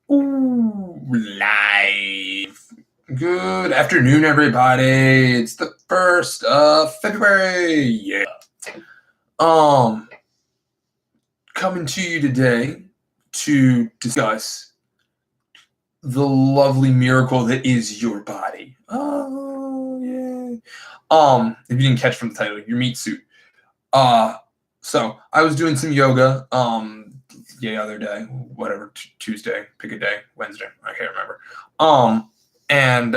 Ooh, live. Good afternoon, everybody. It's the 1st of February. Yeah. Um, Coming to you today to discuss the lovely miracle that is your body. Oh, yeah. If you didn't catch from the title, your meat suit. Uh, so I was doing some yoga, the other day, whatever, Tuesday, pick a day, Wednesday, I can't remember. And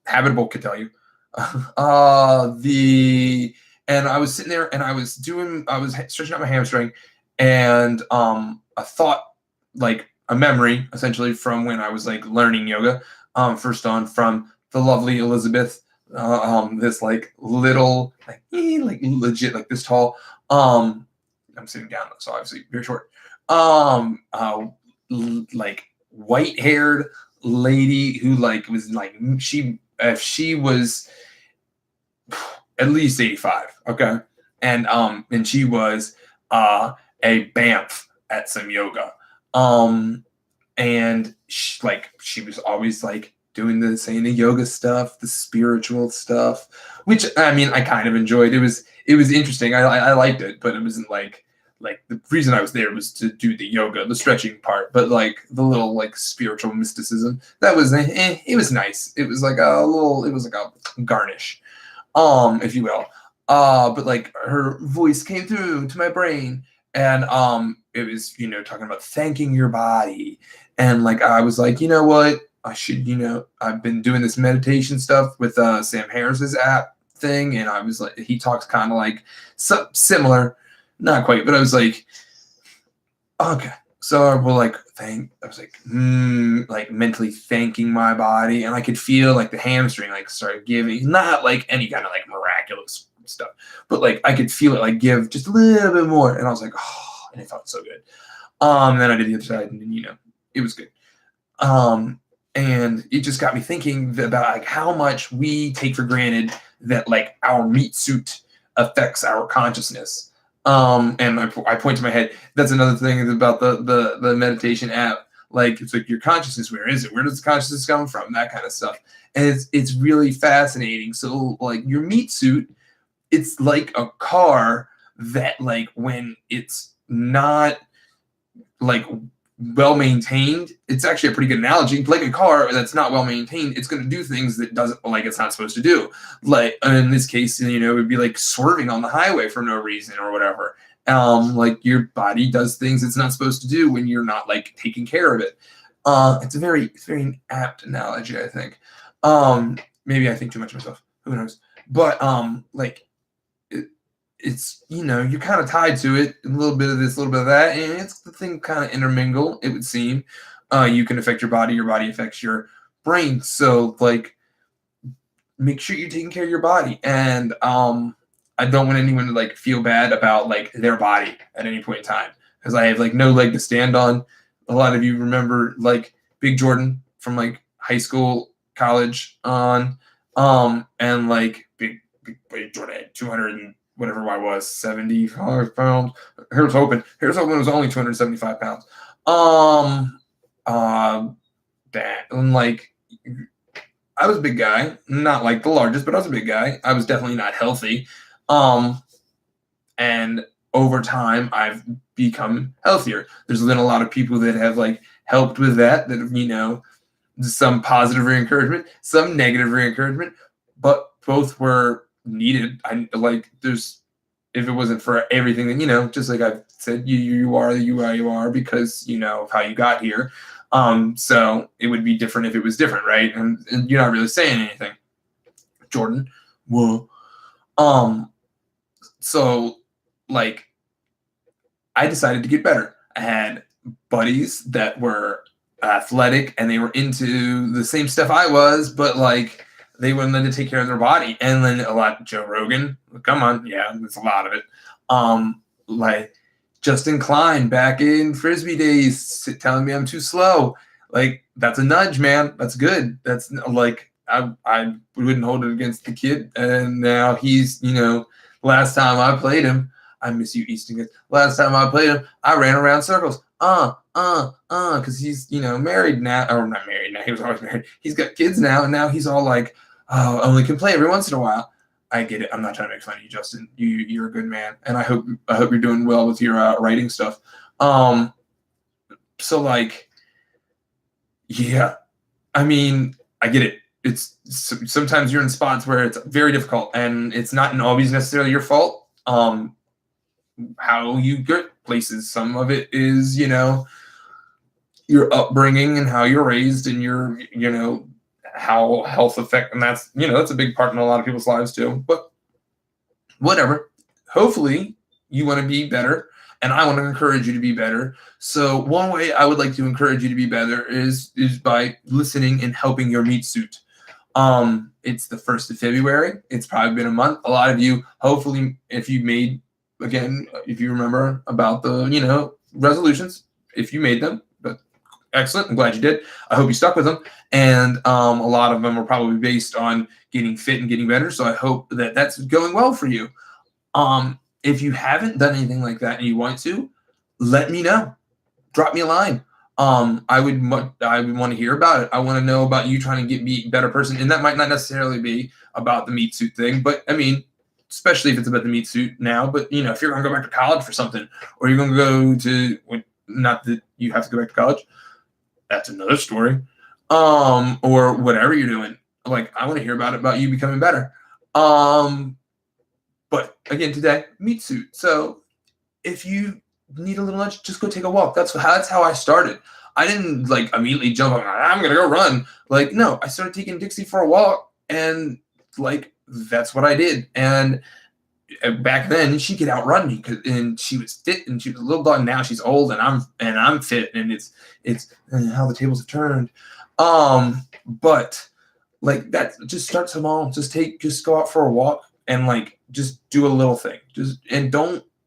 Habitable could tell you. The and I was sitting there and I was stretching out my hamstring, and a thought, like a memory, essentially from when I was like learning yoga, first on from the lovely Elizabeth, this like little like legit like this tall. I'm sitting down, so obviously very short. Like white haired lady who like was like she was at least 85, okay, and she was a BAMF at some yoga, and she was always like doing the yoga stuff, the spiritual stuff, which I mean I kind of enjoyed. It was interesting. I liked it, but it wasn't like the reason I was there was to do the yoga, the stretching part, but like the little like spiritual mysticism that was it was nice. It was like it was like a garnish, if you will. But like her voice came through to my brain, and it was talking about thanking your body, and like I was like, you know what, I should, I've been doing this meditation stuff with Sam Harris's app thing, and I was like, he talks kind of like similar, not quite, but I was like, okay. So I will like I was like mentally thanking my body, and I could feel like the hamstring like started giving, not like any kind of like miraculous stuff, but like I could feel it like give just a little bit more, and I was like, oh, and it felt so good. Then I did the other side, and it was good. And it just got me thinking about like how much we take for granted that like our meat suit affects our consciousness. And I point to my head. That's another thing about the meditation app. Like it's like your consciousness. Where is it? Where does the consciousness come from? That kind of stuff. And it's really fascinating. So like your meat suit, it's like a car that like when it's not like well maintained, it's actually a pretty good analogy. Like a car that's not well maintained, it's going to do things that doesn't like it's not supposed to do. Like in this case, it would be like swerving on the highway for no reason or whatever. Like your body does things it's not supposed to do when you're not like taking care of it. It's a very apt analogy, I think. Maybe I think too much of myself. Who knows? But like it's you're kind of tied to it, a little bit of this, a little bit of that, and it's the thing kind of intermingle, it would seem. You can affect your body affects your brain, so like make sure you're taking care of your body. And I don't want anyone to like feel bad about like their body at any point in time, because I have like no leg to stand on. A lot of you remember like Big Jordan from like high school, college on, and like big Jordan had 200 and whatever I was, 75 pounds. Here's hoping it was only 275 pounds. That, and like, I was a big guy, not like the largest, but I was a big guy. I was definitely not healthy. And over time, I've become healthier. There's been a lot of people that have like helped with that have, some positive reencouragement, some negative reencouragement, but both were needed. I like there's if it wasn't for everything, then just like I've said, you are you are because of how you got here. So it would be different if it was different, right? And you're not really saying anything, Jordan. Whoa. So like I decided to get better. I had buddies that were athletic and they were into the same stuff I was, but like they wanted to take care of their body. And then a lot, Joe Rogan, come on, yeah, that's a lot of it. Like Justin Klein back in Frisbee days telling me I'm too slow. Like that's a nudge, man. That's good. That's like I wouldn't hold it against the kid. And now he's, last time I played him, I miss you, Easton. Last time I played him, I ran around circles. Because he's, married now, or not married now. He was always married. He's got kids now, and now he's all like, oh, I only can play every once in a while. I get it. I'm not trying to make fun of you, Justin. You're a good man, and I hope you're doing well with your writing stuff. So like, yeah, I mean, I get it. It's sometimes you're in spots where it's very difficult, and it's not always necessarily your fault. How you get places. Some of it is, your upbringing and how you're raised, and your, how health affect, and that's a big part in a lot of people's lives too. But whatever. Hopefully, you want to be better, and I want to encourage you to be better. So one way I would like to encourage you to be better is by listening and helping your meat suit. It's the 1st of February. It's probably been a month. A lot of you, hopefully, if you remember about the, resolutions, if you made them, but excellent. I'm glad you did. I hope you stuck with them. And a lot of them are probably based on getting fit and getting better. So I hope that that's going well for you. If you haven't done anything like that and you want to, let me know. Drop me a line. I would want to hear about it. I want to know about you trying to be a better person. And that might not necessarily be about the meat suit thing, but I mean, especially if it's about the meat suit now, but if you're going to go back to college for something, or you're going to go to, not that you have to go back to college, that's another story. Or whatever you're doing, like, I want to hear about you becoming better. But again, today, meat suit. So if you need a little lunch, just go take a walk. That's how I started. I didn't like immediately jump up, I'm going to go run. Like, no, I started taking Dixie for a walk, and like, that's what I did. And back then she could outrun me, and she was fit, and she was a little dog. Now she's old, and I'm fit, and it's how the tables have turned. But like, that, just start small. Just go out for a walk, and like, just do a little thing.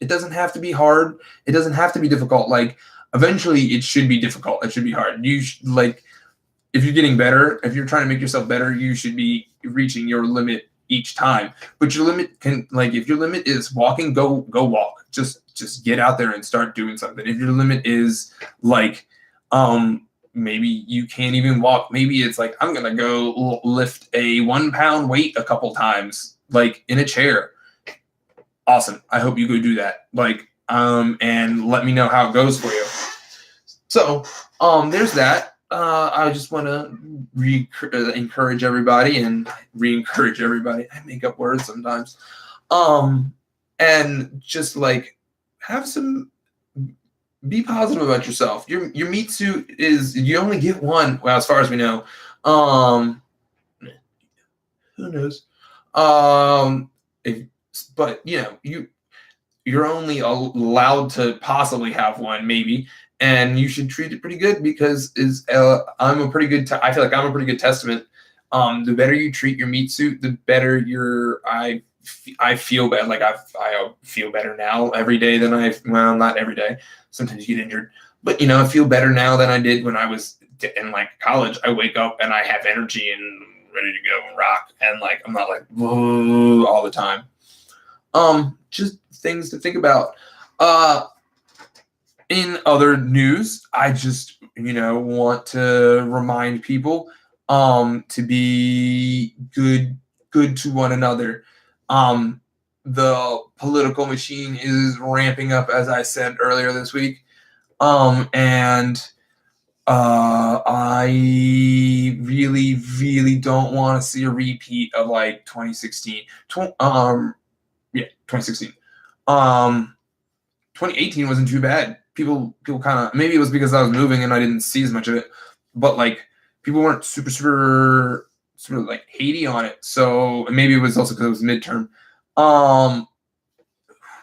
It doesn't have to be hard. It doesn't have to be difficult. Like, eventually it should be difficult. It should be hard. If you're getting better, if you're trying to make yourself better, you should be reaching your limit each time. But your limit if your limit is walking, go walk. Just get out there and start doing something. If your limit is like, maybe you can't even walk. Maybe it's like, I'm going to go lift a 1 pound weight a couple times, like in a chair. Awesome. I hope you go do that. And let me know how it goes for you. So, there's that. I just want to encourage everybody and re-encourage everybody. I make up words sometimes. And just like, be positive about yourself. Your meat suit is, you only get one. Well, as far as we know. Who knows? But you're only allowed to possibly have one, maybe, and you should treat it pretty good, because I'm a pretty good. I feel like I'm a pretty good testament. The better you treat your meat suit, the better I feel better. Like, I feel better now every day than well, not every day. Sometimes you get injured, but I feel better now than I did when I was in like college. I wake up and I have energy and ready to go and rock, and like, I'm not like, whoa, all the time. Just things to think about. In other news, I just, want to remind people, to be good to one another. The political machine is ramping up, as I said earlier this week. And I really, really don't want to see a repeat of like 2016. 2016. 2018 wasn't too bad. People kind of, maybe it was because I was moving and I didn't see as much of it, but like, people weren't super like Haiti on it. So maybe it was also because it was midterm.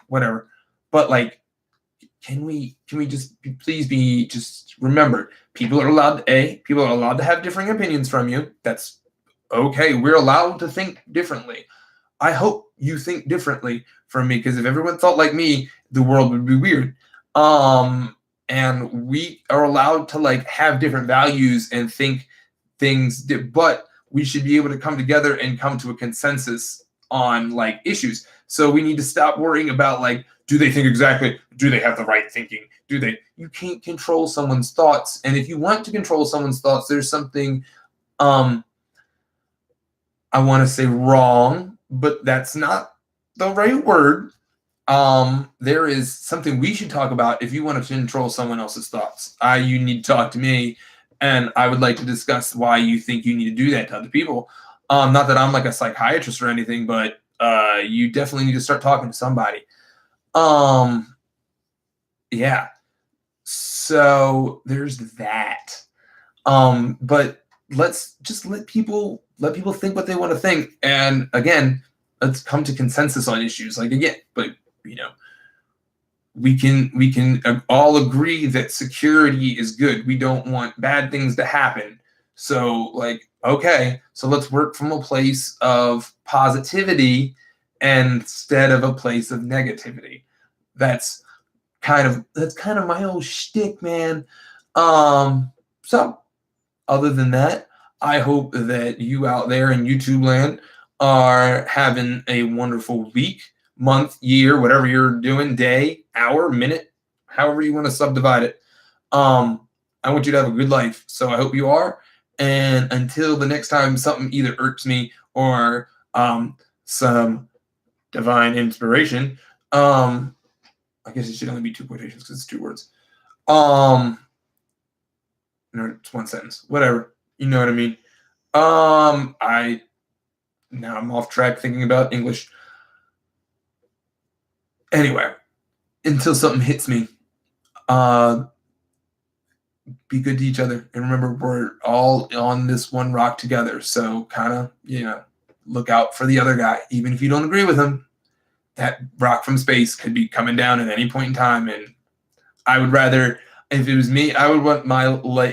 Whatever. But like, can we just remember, people are allowed to have differing opinions from you. That's okay. We're allowed to think differently. I hope you think differently from me, because if everyone thought like me, the world would be weird. And we are allowed to like have different values and think things, but we should be able to come together and come to a consensus on like issues. So we need to stop worrying about like do they think exactly? Do they have the right thinking? Do they? You can't control someone's thoughts. And if you want to control someone's thoughts, there's something I want to say wrong, but that's not the right word. There is something we should talk about if you want to control someone else's thoughts. You need to talk to me, and I would like to discuss why you think you need to do that to other people. Not that I'm like a psychiatrist or anything, but you definitely need to start talking to somebody. Yeah. So there's that. But let's just let people think what they want to think. And again, let's come to consensus on issues. Like again, but you know, we can all agree that security is good. We don't want bad things to happen. So like, okay, so let's work from a place of positivity instead of a place of negativity. That's kind of my whole shtick, man. So other than that, I hope that you out there in YouTube land are having a wonderful week, month, year, whatever you're doing, day, hour, minute, however you want to subdivide it. I want you to have a good life. So I hope you are. And until the next time something either irks me or some divine inspiration, I guess it should only be 2 quotations because it's 2 words. No, it's 1 sentence. Whatever. You know what I mean? Now I'm off track thinking about English. Anyway, until something hits me, be good to each other. And remember, we're all on this one rock together. So kind of, look out for the other guy. Even if you don't agree with him, that rock from space could be coming down at any point in time. And I would rather, if it was me, I would want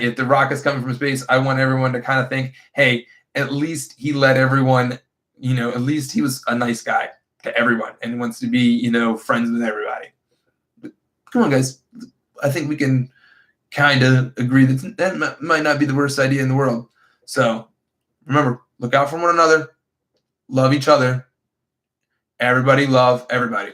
if the rock is coming from space, I want everyone to kind of think, hey, at least he let everyone, at least he was a nice guy to everyone and wants to be, friends with everybody. But come on, guys. I think we can kind of agree that might not be the worst idea in the world. So remember, look out for one another, love each other. Everybody love everybody.